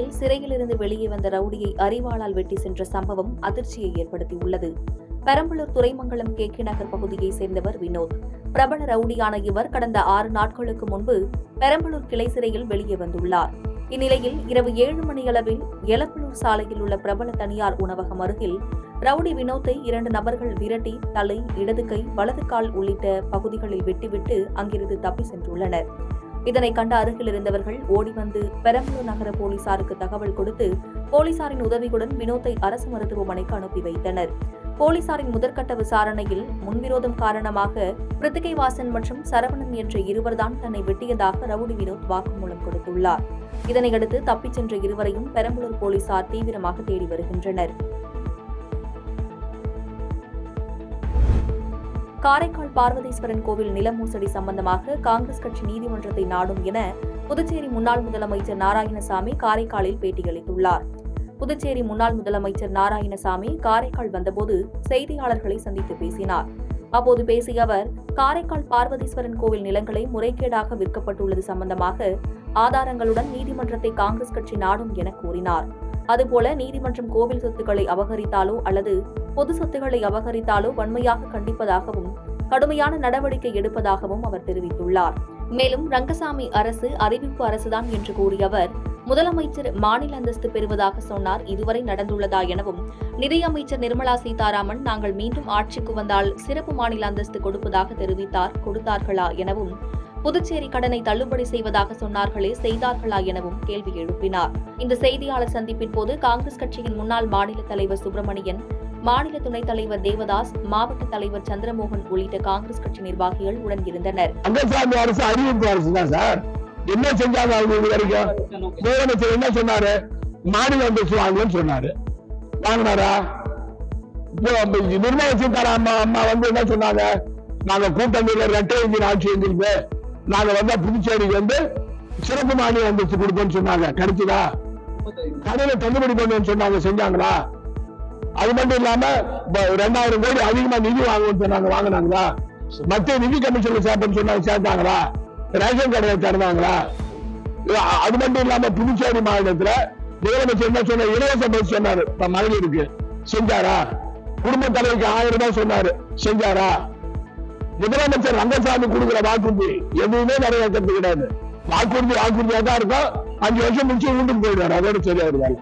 இந்நிலையில் சிறையிலிருந்து வெளியே வந்த ரவுடியை அரிவாளால் வெட்டி சென்ற சம்பவம் அதிர்ச்சியை ஏற்படுத்தியுள்ளது. பெரம்பலூர் துறைமங்கலம் கேகே நகர் பகுதியைச் சேர்ந்தவர் வினோத். பிரபல ரவுடியான இவர் கடந்த 6 நாட்களுக்கு முன்பு பெரம்பலூர் கிளை சிறையில் வெளியே வந்துள்ளார். இந்நிலையில் இரவு 7 மணியளவில் எலப்பலூர் சாலையில் உள்ள பிரபல தனியார் உணவகம் அருகில் ரவுடி வினோத்தை 2 நபர்கள் விரட்டி தலை, இடது கை, வலது கால் உள்ளிட்ட பகுதிகளில் வெட்டிவிட்டு அங்கிருந்து தப்பி சென்றுள்ளனர். இதனை கண்ட அருகில் இருந்தவர்கள் ஓடி வந்து பெரம்பலூர் நகர போலீசாருக்கு தகவல் கொடுத்து போலீசாரின் உதவியுடன் வினோத்தை அரசு மருத்துவமனைக்கு அனுப்பி வைத்தனர். போலீசாரின் முதற்கட்ட விசாரணையில் முன்விரோதம் காரணமாக பிரித்திகைவாசன் மற்றும் சரவணன் என்ற இருவர்தான் தன்னை வெட்டியதாக ரவுடி வினோத் வாக்குமூலம் கொடுத்துள்ளார். இதனையடுத்து தப்பிச் சென்ற இருவரையும் பெரம்பலூர் போலீசார் தீவிரமாக தேடி வருகின்றனர். காரைக்கால் பார்வதீஸ்வரன் கோவில் நில மோசடி சம்பந்தமாக காங்கிரஸ் கட்சி நீதிமன்றத்தை நாடும் என புதுச்சேரி முன்னாள் முதலமைச்சர் நாராயணசாமி காரைக்காலில் பேட்டியளித்துள்ளார். புதுச்சேரி முன்னாள் முதலமைச்சர் நாராயணசாமி காரைக்கால் வந்தபோது செய்தியாளர்களை சந்தித்து பேசினார். அப்போது பேசிய அவர், காரைக்கால் பார்வதீஸ்வரன் கோவில் நிலங்களை முறைகேடாக விற்கப்பட்டுள்ளது சம்பந்தமாக ஆதாரங்களுடன் நீதிமன்றத்தை காங்கிரஸ் கட்சி நாடும் என கூறினார். அதுபோல நீதிமன்றம் கோவில் சொத்துக்களை அபகரித்தாலோ அல்லது பொது சொத்துக்களை அபகரித்தாலோ வன்மையாக கண்டிப்பதாகவும் கடுமையான நடவடிக்கை எடுப்பதாகவும் அவர் தெரிவித்துள்ளார். மேலும் ரங்கசாமி அரசு அறிவிப்பு அரசுதான் என்று கூறிய அவர், முதலமைச்சர் மாநில அந்தஸ்து பெறுவதாக சொன்னார். இதுவரை நடந்துள்ளதா எனவும், நிதியமைச்சர் நிர்மலா சீதாராமன் நாங்கள் மீண்டும் ஆட்சிக்கு வந்தால் சிறப்பு மாநில அந்தஸ்து கொடுப்பதாக தெரிவித்தார், கொடுத்தார்களா எனவும், புதுச்சேரி கடனை தள்ளுபடி செய்வதாக சொன்னார்களே, செய்தார்களா எனவும் கேள்வி எழுப்பினார். இந்த செய்தியாளர் சந்திப்பின் போது காங்கிரஸ் கட்சியின் முன்னாள் மாநில தலைவர் சுப்பிரமணியன், மாநில துணைத் தலைவர் தேவதாஸ், மாவட்ட தலைவர் சந்திரமோகன் உள்ளிட்ட காங்கிரஸ் கட்சி நிர்வாகிகள் உடன் இருந்தனர். என்ன செஞ்சாங்க அவங்க இது வரைக்கும்? முதலமைச்சர் என்ன சொன்னாரு? மாநில அந்தஸ்து வாங்கணும்னு சொன்னாரு. வாங்கினாரா? நிர்மலா சீதாராமன் அம்மா வந்து என்ன சொன்னாங்க? நாங்க கூட்டணியில ரெட்டை இன்ஜின் ஆட்சி இருந்திருக்கு, நாங்க வந்தா புதுச்சேரிக்கு வந்து சிறப்பு மாநில அந்தஸ்து கொடுப்போம்னு சொன்னாங்க. கிடைச்சதா? கடனை தள்ளுபடி பண்ணுவோம்னு சொன்னாங்க. செஞ்சாங்களா? அது மட்டும் இல்லாம 2000 கோடி அதிகமா நிதி வாங்குவோம்னு சொன்னாங்க. வாங்கினாங்களா? மத்திய நிதி கமிஷன்ல சேர்ப்பேன்னு சொன்னாங்க. சேர்ந்தாங்களா? ரேஷன் கடையை திறந்தாங்களா? அது மட்டும் இல்லாம புதுச்சேரி மாநிலத்துல முதலமைச்சர் என்ன சொன்ன? இலவச பஸ் சொன்னாரு மகளிருக்கு. செஞ்சாரா? குடும்ப தலைவருக்கு 1000 ரூபாய் சொன்னாரு. செஞ்சாரா? முதலமைச்சர் ரங்கசாமி கொடுக்கிற வாக்குறுதி எதுவுமே நிறைவேற்றது கிடையாது. வாக்குறுதியா தான் இருக்கும். 5 வருஷம் முடிச்சு வீட்டுக்கு போயிடுவாரு. அதோட சரியாயிருவாரு.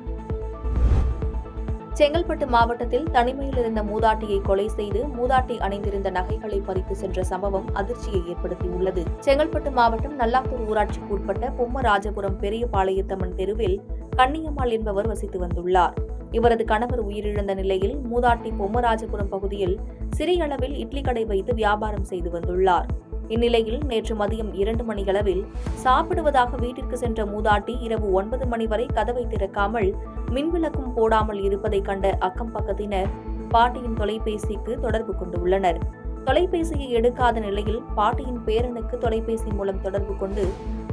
செங்கல்பட்டு மாவட்டத்தில் தனிமையில் இருந்த மூதாட்டியை கொலை செய்து மூதாட்டி அணிந்திருந்த நகைகளை பறித்து சென்ற சம்பவம் அதிர்ச்சியை ஏற்படுத்தியுள்ளது. செங்கல்பட்டு மாவட்டம் நல்லாத்தூர் ஊராட்சிக்கு உட்பட்ட பொம்மராஜபுரம் பெரியபாளையத்தம்மன் தெருவில் கன்னியம்மாள் என்பவர் வசித்து வந்துள்ளார். இவரது கணவர் உயிரிழந்த நிலையில் மூதாட்டி பொம்மராஜபுரம் பகுதியில் சிறிய அளவில் இட்லி கடை வைத்து வியாபாரம் செய்து வந்துள்ளார். இந்நிலையில் நேற்று மதியம் 2 மணியளவில் சாப்பிடுவதாக வீட்டிற்கு சென்ற மூதாட்டி இரவு 9 மணி வரை கதவை திறக்காமல் மின்விளக்கும் போடாமல் இருப்பதை கண்ட அக்கம் பக்கத்தினர் பாட்டியின் தொலைபேசிக்கு தொடர்பு கொண்டுள்ளனர். தொலைபேசியை எடுக்காத நிலையில் பாட்டியின் பேரனுக்கு தொலைபேசி மூலம் தொடர்பு கொண்டு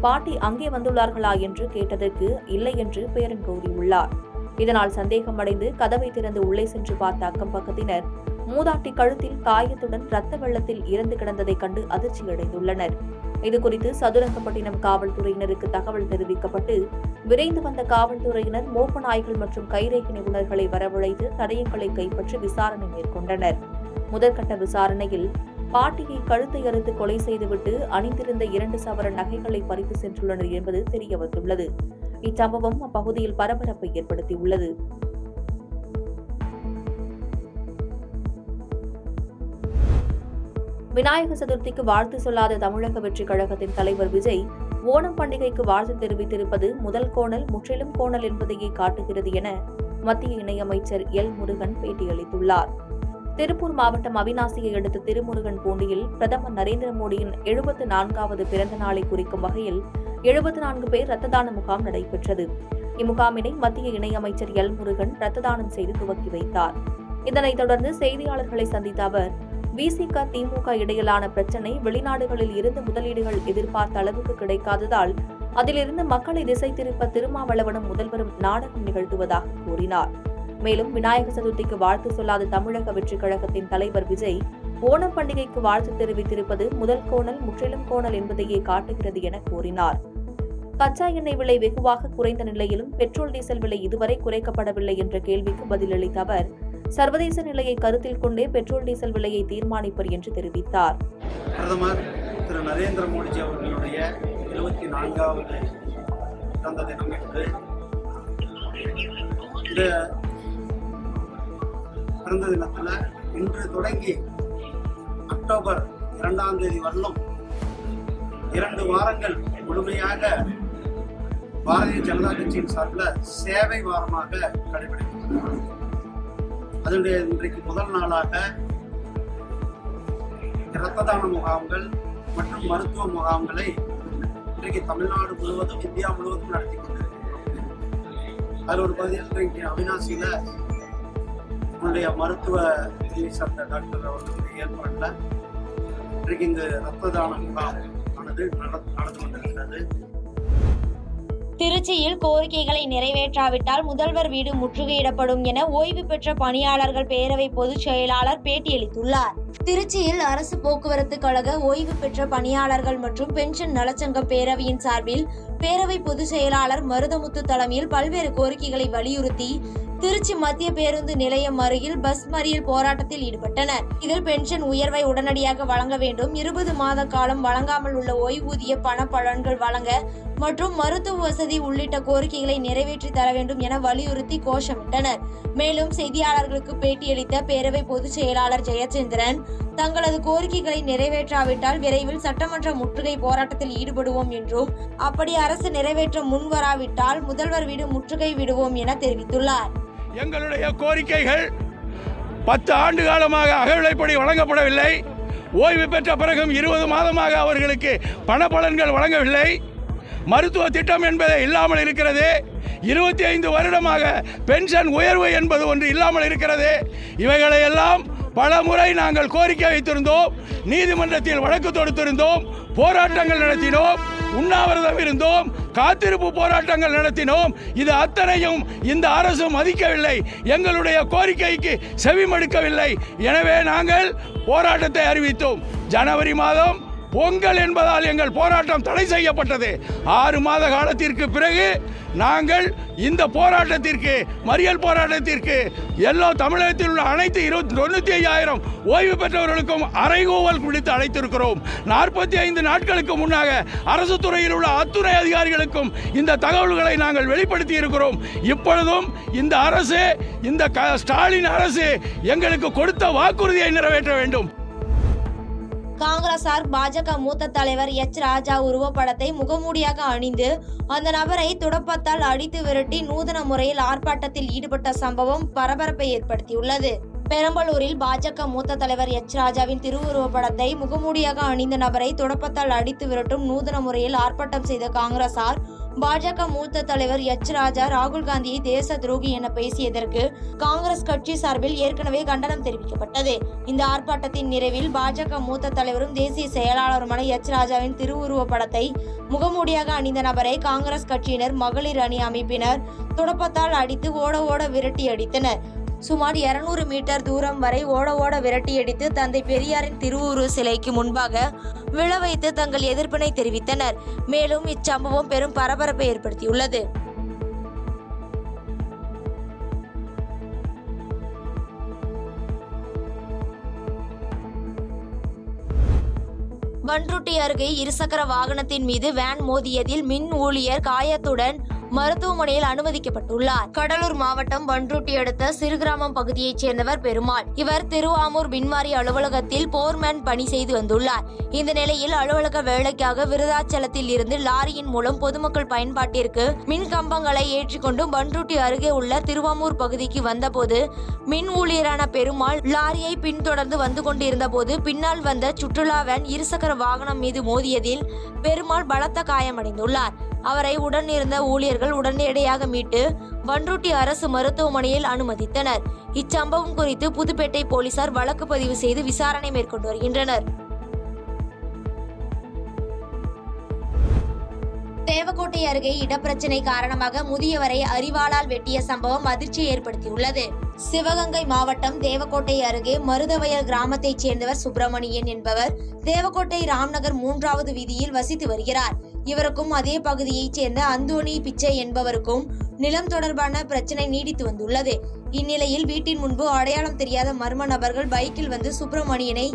பாட்டி அங்கே வந்துள்ளார்களா என்று கேட்டதற்கு இல்லை என்று பேரன் கூறியுள்ளார். இதனால் சந்தேகமடைந்து கதவை திறந்து உள்ளே சென்று பார்த்த அக்கம் பக்கத்தினர் மூதாட்டி கழுத்தில் காயத்துடன் ரத்த வெள்ளத்தில் இறந்து கிடந்ததை கண்டு அதிர்ச்சியடைந்துள்ளனர். இதுகுறித்து சதுரங்கப்பட்டினம் காவல்துறையினருக்கு தகவல் தெரிவிக்கப்பட்டு விரைந்து வந்த காவல்துறையினர் மோப்ப நாய்கள் மற்றும் கைரேகை நிபுணர்களை வரவழைத்து தடயங்களை கைப்பற்றி விசாரணை மேற்கொண்டனர். முதற்கட்ட விசாரணையில் பாட்டியை கழுத்தை அறுத்து கொலை செய்துவிட்டு அணிந்திருந்த 2 சவரன் நகைகளை பறித்து சென்றுள்ளனர் என்பது தெரியவந்துள்ளது. இச்சம்பவம் அப்பகுதியில் பரபரப்பை ஏற்படுத்தியுள்ளது. விநாயகர் சதுர்த்திக்கு வாழ்த்து சொல்லாத தமிழக வெற்றிக் கழகத்தின் தலைவர் விஜய் ஓணம் பண்டிகைக்கு வாழ்த்து தெரிவித்திருப்பது முதல் கோணல் முற்றிலும் கோணல் என்பதையே காட்டுகிறது என மத்திய இணையமைச்சர் எல் முருகன் பேட்டியளித்துள்ளார். திருப்பூர் மாவட்டம் அவிநாசியை அடுத்த திருமுருகன் பூண்டியில் பிரதமர் நரேந்திர மோடியின் 74வது பிறந்த நாளை குறிக்கும் வகையில் 74 பேர் ரத்த தான முகாம் நடைபெற்றது. இம்முகாமினை மத்திய இணையமைச்சர் எல் முருகன் ரத்த தானம் செய்து துவக்கி வைத்தார். இதனைத் தொடர்ந்து செய்தியாளர்களை சந்தித்த அவர், விசிக திமுக இடையிலான பிரச்சினை வெளிநாடுகளில் இருந்து முதலீடுகள் எதிர்பார்த்த அளவுக்கு கிடைக்காததால் அதிலிருந்து மக்களை திசை திருப்ப திருமாவளவனும் முதல்வரும் நாடகம் நிகழ்த்துவதாக கூறினார். மேலும் விநாயகர் சதுர்த்திக்கு வாழ்த்து சொல்லாத தமிழக வெற்றிக் கழகத்தின் தலைவர் விஜய் ஓணம் பண்டிகைக்கு வாழ்த்து தெரிவித்திருப்பது முதல் கோணல் முற்றிலும் கோணல் என்பதையே காட்டுகிறது என கூறினார். கச்சா எண்ணெய் விலை வெகுவாக குறைந்த நிலையிலும் பெட்ரோல் டீசல் விலை இதுவரை குறைக்கப்படவில்லை என்ற கேள்விக்கு பதிலளித்த அவர், சர்வதேச நிலையை கருத்தில் கொண்டே பெட்ரோல் டீசல் விலையை தீர்மானிப்பர் என்று தெரிவித்தார். பிரதமர் திரு நரேந்திர மோடிஜி அவர்களுடைய 74வது பிறந்த தினம் என்று இந்த பிறந்த தினத்தில் இன்று தொடங்கி அக்டோபர் 2ஆம் தேதி வரலும் 2 வாரங்கள் முழுமையாக பாரதிய ஜனதா கட்சியின் சார்பில் சேவை வாரமாக கடைபிடிக்கிறது. அதனுடைய இன்றைக்கு முதல் நாளாக இரத்த தான முகாம்கள் மற்றும் மருத்துவ முகாம்களை இன்றைக்கு தமிழ்நாடு முழுவதும், இந்தியா முழுவதும் நடத்தி கொண்டிருக்கிறோம். அதில் ஒரு பகுதியில் இன்றைக்கு அவினாசியில நம்முடைய மருத்துவ பிரிவை சார்ந்த டாக்டர் அவர்களுடைய ஏற்பாட்டில் இன்றைக்கு இங்கு இரத்த தான முகாம் ஆனது நடந்து கொண்டிருக்கிறது. திருச்சியில் கோரிக்கைகளை நிறைவேற்றாவிட்டால் முதல்வர் வீடு முற்றுகையிடப்படும் என ஓய்வு பெற்ற பணியாளர்கள் பேரவை பொதுச் செயலாளர் பேட்டியளித்துள்ளார். திருச்சியில் அரசு போக்குவரத்து கழக ஓய்வு பெற்ற பணியாளர்கள் மற்றும் பென்ஷன் நலச்சங்கம் பேரவையின் சார்பில் பேரவை பொதுச் செயலாளர் மருதமுத்து தலைமையில் பல்வேறு கோரிக்கைகளை வலியுறுத்தி திருச்சி மத்திய பேருந்து நிலையம் அருகில் பஸ் மறியல் போராட்டத்தில் ஈடுபட்டனர். இதில் பென்ஷன் உயர்வை உடனடியாக வழங்க வேண்டும், 20 மாத காலம் வழங்காமல் உள்ள ஓய்வூதிய பண பலன்கள் வழங்க மற்றும் மருத்துவ வசதி உள்ளிட்ட கோரிக்கைகளை நிறைவேற்றி தர வேண்டும் என வலியுறுத்தி கோஷமிட்டனர். மேலும் செய்தியாளர்களுக்கு பேட்டியளித்த பேரவை பொதுச் செயலாளர் ஜெயச்சந்திரன், தங்களது கோரிக்கைகளை நிறைவேற்றாவிட்டால் விரைவில் சட்டமன்ற முற்றுகை போராட்டத்தில் ஈடுபடுவோம் என்றும், அப்படி அரசு நிறைவேற்ற முன்வராவிட்டால் முதல்வர் வீடு முற்றுகை விடுவோம் என தெரிவித்துள்ளார். எங்களுடைய கோரிக்கைகள் 10 ஆண்டு காலமாக அகவிலைப்படி வழங்கப்படவில்லை. ஓய்வு பெற்ற பிறகும் 20 மாதமாக அவர்களுக்கு பண பலன்கள் வழங்கவில்லை. மருத்துவ திட்டம் என்பது இல்லாமல் இருக்கிறது. 25 வருடமாக பென்ஷன் உயர்வு என்பது ஒன்று இல்லாமல் இருக்கிறது. இவைகளை எல்லாம் பல முறை நாங்கள் கோரிக்கை வைத்திருந்தோம். நீதிமன்றத்தில் வழக்கு தொடுத்திருந்தோம், போராட்டங்கள் நடத்தினோம், உண்ணாவிரதம் இருந்தோம், காத்திருப்பு போராட்டங்கள் நடத்தினோம். இது அத்தனையும் இந்த அரசு மதிக்கவில்லை, எங்களுடைய கோரிக்கைக்கு செவிமடுக்கவில்லை. எனவே நாங்கள் போராட்டத்தை அறிவித்தோம். ஜனவரி மாதம் பொங்கல் என்பதால் எங்கள் போராட்டம் தடை செய்யப்பட்டது. 6 மாத காலத்திற்கு பிறகு நாங்கள் இந்த போராட்டத்திற்கு, மறியல் போராட்டத்திற்கு எல்லா தமிழகத்தில் உள்ள அனைத்து 95,000 ஓய்வு பெற்றவர்களுக்கும் அறைகூவல் விடுத்து அழைத்திருக்கிறோம். 45 நாட்களுக்கு முன்னாக அரசு துறையில் உள்ள அத்துணை அதிகாரிகளுக்கும் இந்த தகவல்களை நாங்கள் வெளிப்படுத்தி இருக்கிறோம். இப்பொழுதும் இந்த அரசு, இந்த ஸ்டாலின் அரசு எங்களுக்கு கொடுத்த வாக்குறுதியை நிறைவேற்ற வேண்டும். காங்கிரசார் பாஜக மூத்த தலைவர் எச் ராஜா உருவப்படத்தை முகமூடியாக அணிந்து அந்த நபரை துடப்பத்தால் அடித்து விரட்டி நூதன முறையில் ஆர்ப்பாட்டத்தில் ஈடுபட்ட சம்பவம் பரபரப்பை ஏற்படுத்தியுள்ளது. பெரம்பலூரில் பாஜக மூத்த தலைவர் எச் ராஜாவின் திருவுருவப்படத்தை முகமூடியாக அணிந்த நபரை துடப்பத்தால் அடித்து விரட்டும் நூதன முறையில் ஆர்ப்பாட்டம் செய்த காங்கிரசார் பாஜக மூத்த தலைவர் எச் ராஜா ராகுல் காந்தியை தேச துரோகி என பேசியதற்கு காங்கிரஸ் கட்சி சார்பில் ஏற்கனவே கண்டனம் தெரிவிக்கப்பட்டது. இந்த ஆர்ப்பாட்டத்தின் நிறைவில் பாஜக மூத்த தலைவரும் தேசிய செயலாளருமான எச் ராஜாவின் திருவுருவப் படத்தை முகமூடியாக அணிந்த நபரை காங்கிரஸ் கட்சியினர், மகளிர் அணி அமைப்பினர் துடப்பத்தால் அடித்து ஓட விரட்டி அடித்தனர். சுமார் 200 மீட்டர் தூரம் வரை ஓட விரட்டியடித்து தந்தை பெரியாரின் திருவுருவ சிலைக்கு முன்பாக விழ வைத்து தங்கள் எதிர்ப்பினை தெரிவித்தனர். மேலும் இச்சம்பவம் பெரும் பரபரப்பை ஏற்படுத்தியுள்ளது. பண்ருட்டி அருகே இருசக்கர வாகனத்தின் மீது வேன் மோதியதில் மின் ஊழியர் காயத்துடன் மருத்துவமனையில் அனுமதிக்கப்பட்டுள்ளார். கடலூர் மாவட்டம் பண்ருட்டி அடுத்த சிறுகிராமம் பகுதியைச் சேர்ந்தவர் பெருமாள். இவர் திருவாமூர் மின்வாரி அலுவலகத்தில் போர்மேன் பணி செய்து வந்துள்ளார். இந்த நிலையில் அலுவலக வேலைக்காக விருதாச்சலத்தில் இருந்து லாரியின் மூலம் பொதுமக்கள் பயன்பாட்டிற்கு மின் கம்பங்களை ஏற்றிக்கொண்டு பண்ருட்டி அருகே உள்ள திருவாமூர் பகுதிக்கு வந்தபோது மின் ஊழியரான பெருமாள் லாரியை பின்தொடர்ந்து வந்து கொண்டிருந்த போது பின்னால் வந்த சுற்றுலா வேன் இருசக்கர வாகனம் மீது மோதியதில் பெருமாள் பலத்த காயமடைந்துள்ளார். அவரை உடன் இருந்த ஊழியர்கள் உடனடியாக மீட்டு பண்ருட்டி அரசு மருத்துவமனையில் அனுமதித்தனர். இச்சம்பவம் குறித்து புதுப்பேட்டை போலீசார் வழக்கு பதிவு செய்து விசாரணை மேற்கொண்டு வருகின்றனர். தேவக்கோட்டை அருகே இடப்பிரச்சனை காரணமாக முதியவரை அரிவாளால் வெட்டிய சம்பவம் அதிர்ச்சியை ஏற்படுத்தியுள்ளது. சிவகங்கை மாவட்டம் தேவக்கோட்டை அருகே மருதவயல் கிராமத்தைச் சேர்ந்தவர் சுப்பிரமணியன் என்பவர் தேவக்கோட்டை ராம்நகர் 3வது வீதியில் வசித்து வருகிறார். இவருக்கும் அதே பகுதியைச் சேர்ந்த அந்தோணி பிச்சை என்பவருக்கும் நிலம் தொடர்பான பிரச்சனை நீடித்து வந்துள்ளது. இந்நிலையில் வீட்டின் முன்பு அடையாளம் தெரியாத மர்ம நபர்கள் பைக்கில் வந்து சுப்பிரமணியனை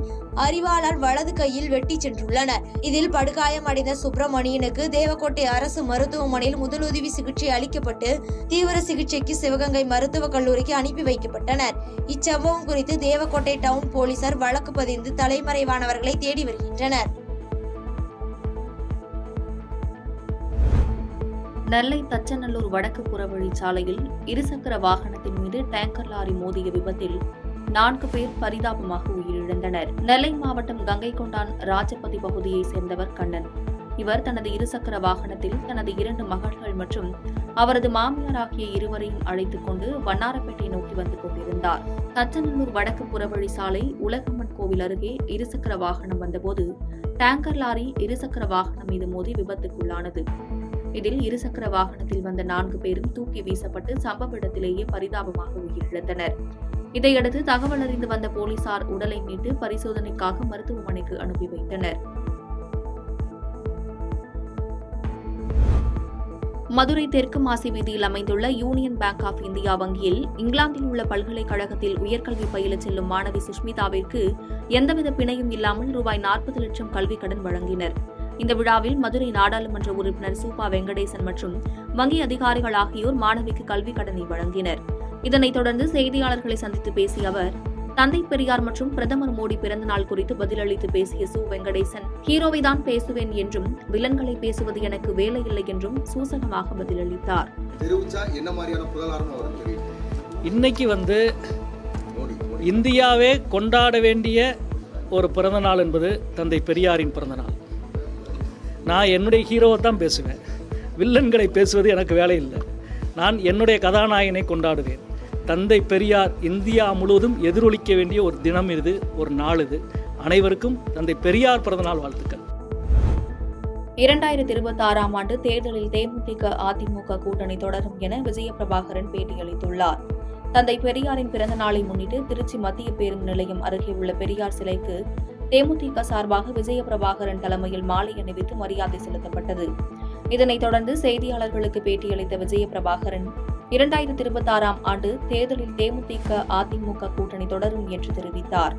அரிவாளால் வலது கையில் வெட்டி சென்றுள்ளனர். இதில் படுகாயமடைந்த சுப்பிரமணியனுக்கு தேவக்கோட்டை அரசு மருத்துவமனையில் முதலுதவி சிகிச்சை அளிக்கப்பட்டு தீவிர சிகிச்சைக்கு சிவகங்கை மருத்துவக் கல்லூரிக்கு அனுப்பி வைக்கப்பட்டனர். இச்சம்பவம் குறித்து தேவக்கோட்டை டவுன் போலீசார் வழக்கு பதிந்து தலைமறைவானவர்களை தேடி வருகின்றனர். நெல்லை தச்சநல்லூர் வடக்கு புறவழி சாலையில் இருசக்கர வாகனத்தின் மீது டேங்கர் லாரி மோதிய விபத்தில் 4 பேர் பரிதாபமாக உயிரிழந்தனர். நெல்லை மாவட்டம் கங்கைகொண்டான் ராஜபதி பகுதியைச் சேர்ந்தவர் கண்ணன். இவர் தனது இருசக்கர வாகனத்தில் தனது 2 மகள்கள் மற்றும் அவரது மாமியார் ஆகிய இருவரையும் அழைத்துக் கொண்டு வண்ணாரப்பேட்டை நோக்கி வந்து கொண்டிருந்தார். தச்சநல்லூர் வடக்கு புறவழி சாலை உலகம்மன் கோவில் அருகே இருசக்கர வாகனம் வந்தபோது டேங்கர் லாரி இருசக்கர வாகனம் மீது மோதி விபத்துக்குள்ளானது. இதில் இருசக்கர வாகனத்தில் வந்த 4 பேரும் தூக்கி வீசப்பட்டு சம்பவ இடத்திலேயே பரிதாபமாக உயிரிழந்தனர். இதையடுத்து தகவல் அறிந்து வந்த போலீசார் உடலை மீட்டு பரிசோதனைக்காக மருத்துவமனைக்கு அனுப்பி வைத்தனர். மதுரை தெற்கு மாசி வீதியில் அமைந்துள்ள யூனியன் பேங்க் ஆஃப் இந்தியா வங்கியில் இங்கிலாந்தில் உள்ள பல்கலைக்கழகத்தில் உயர்கல்வி பயில செல்லும் மாணவி சுஷ்மிதாவிற்கு எந்தவித பிணையும் இல்லாமல் ரூபாய் 40 லட்சம் கல்விக் கடன் வழங்கினர். இந்த விழாவில் மதுரை நாடாளுமன்ற உறுப்பினர் சூப்பா வெங்கடேசன் மற்றும் வங்கி அதிகாரிகள் ஆகியோர் மாணவிக்கு கல்விக் கடனை வழங்கினர். இதனைத் தொடர்ந்து செய்தியாளர்களை சந்தித்து பேசிய அவர், தந்தை பெரியார் மற்றும் பிரதமர் மோடி பிறந்த நாள் குறித்து பதிலளித்து பேசிய சு வெங்கடேசன், ஹீரோவை தான் பேசுவேன் என்றும் வில்லன்களை பேசுவது எனக்கு வேலை இல்லை என்றும் சூசகமாக பதிலளித்தார். இன்னைக்கு இந்தியாவே கொண்டாட வேண்டிய ஒரு பிறந்த நாள் என்பது தந்தை பெரியாரின் பிறந்த நாள். நான் என்னுடைய ஹீரோவை தான் பேசுவேன், வில்லன்களை பேசுவது எனக்கு வேலை இல்லை. நான் என்னுடைய கதாநாயகனை கொண்டாடுவேன். தந்தை பெரியார் இந்தியா முழுவதும் எதிரொலிக்க வேண்டிய ஒரு தினம் இது, ஒரு நாள் இது. அனைவருக்கும் தந்தை பெரியார் பிறந்தநாள் வாழ்த்துக்கள். 2026ஆம் ஆண்டு தேர்தலில் தேமுதிக அதிமுக கூட்டணி தொடரும் என விஜயபிரபாகரன் பேட்டியளித்துள்ளார். தந்தை பெரியாரின் பிறந்த நாளை முன்னிட்டு திருச்சி மத்திய பேருந்து நிலையம் அருகே உள்ள பெரியார் சிலைக்கு தேமுதிக சார்பாக விஜயபிரபாகரன் தலைமையில் மாலை அணிவித்து மரியாதை செலுத்தப்பட்டது. இதனைத் தொடர்ந்து செய்தியாளர்களுக்கு பேட்டியளித்த விஜயபிரபாகரன் 2026ஆம் ஆண்டு தேர்தலில் தேமுதிக அதிமுக கூட்டணி தொடரும் என்று தெரிவித்தார்.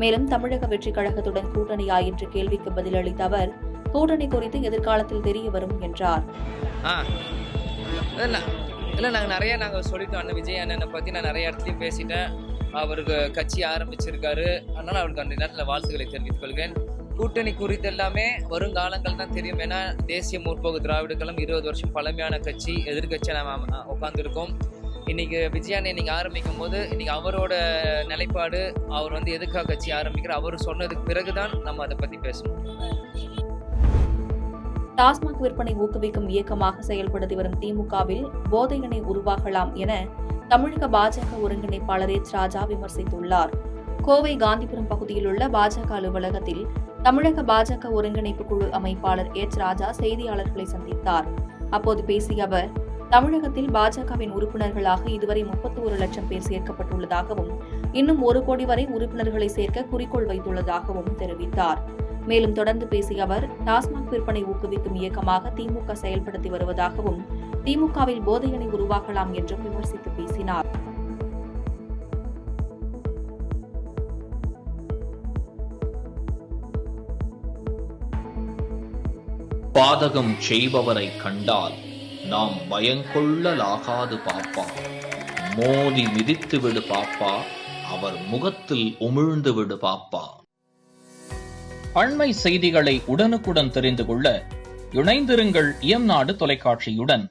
மேலும் தமிழக வெற்றிக் கழகத்துடன் கூட்டணியா என்ற கேள்விக்கு பதிலளித்த அவர், கூட்டணி குறித்து எதிர்காலத்தில் தெரிய வரும் என்றார். நாங்கள் சொல்லிட்டோம். அண்ணன் விஜய் அண்ணனை பற்றி நான் நிறைய இடத்துலையும் பேசிட்டேன். அவருக்கு கட்சி ஆரம்பிச்சிருக்காரு. அதனால் அவருக்கு அந்த நேரத்தில் வாழ்த்துக்களை தெரிவித்துக் கொள்கிறேன். கூட்டணி குறித்து எல்லாமே வருங்காலங்கள் தான் தெரியும். ஏன்னா தேசிய முற்போக்கு திராவிட கழகம் 20 வருஷம் பழமையான கட்சி, எதிர்கட்சியை நம்ம உட்காந்துருக்கோம். இன்னைக்கு விஜயானை இன்னைக்கு ஆரம்பிக்கும் போது இன்னைக்கு அவரோட நிலைப்பாடு, அவர் எதுக்காக கட்சி ஆரம்பிக்கிறார், அவர் சொன்னதுக்கு பிறகுதான் நம்ம அதை பற்றி பேசணும். டாஸ்மாக் விற்பனை ஊக்குவிக்கும் இயக்கமாக செயல்படுத்தி வரும் திமுகவில் போதை எண்ணெய் உருவாகலாம் என தமிழக பாஜக ஒருங்கிணைப்பாளர் எச் ராஜா விமர்சித்துள்ளார். கோவை காந்திபுரம் பகுதியில் உள்ள பாஜக அலுவலகத்தில் தமிழக பாஜக ஒருங்கிணைப்பு குழு அமைப்பாளர் எச் ராஜா செய்தியாளர்களை சந்தித்தார். அப்போது பேசிய அவர், தமிழகத்தில் பாஜகவின் உறுப்பினர்களாக இதுவரை 31 லட்சம் பேர் சேர்க்கப்பட்டுள்ளதாகவும் இன்னும் 1 கோடி வரை உறுப்பினர்களை சேர்க்க குறிக்கோள் வைத்துள்ளதாகவும் தெரிவித்தார். மேலும் தொடர்ந்து பேசிய அவர், டாஸ்மாக் விற்பனை ஊக்குவிக்கும் இயக்கமாக திமுக செயல்படுத்தி வருவதாகவும் திமுகவில் போதையணை உருவாகலாம் என்றும் விமர்சித்து பேசினார். பாதகம் செய்பவரை கண்டால் நாம் பயங்கொள்ளலாகாது பாப்பா. மோதி மிதித்து விடு பாப்பா, அவர் முகத்தில் உமிழ்ந்து விடு பாப்பா. அண்மை செய்திகளை உடனுக்குடன் தெரிந்து கொள்ள இணைந்திருங்கள் இயம்நாடு தொலைக்காட்சியுடன்.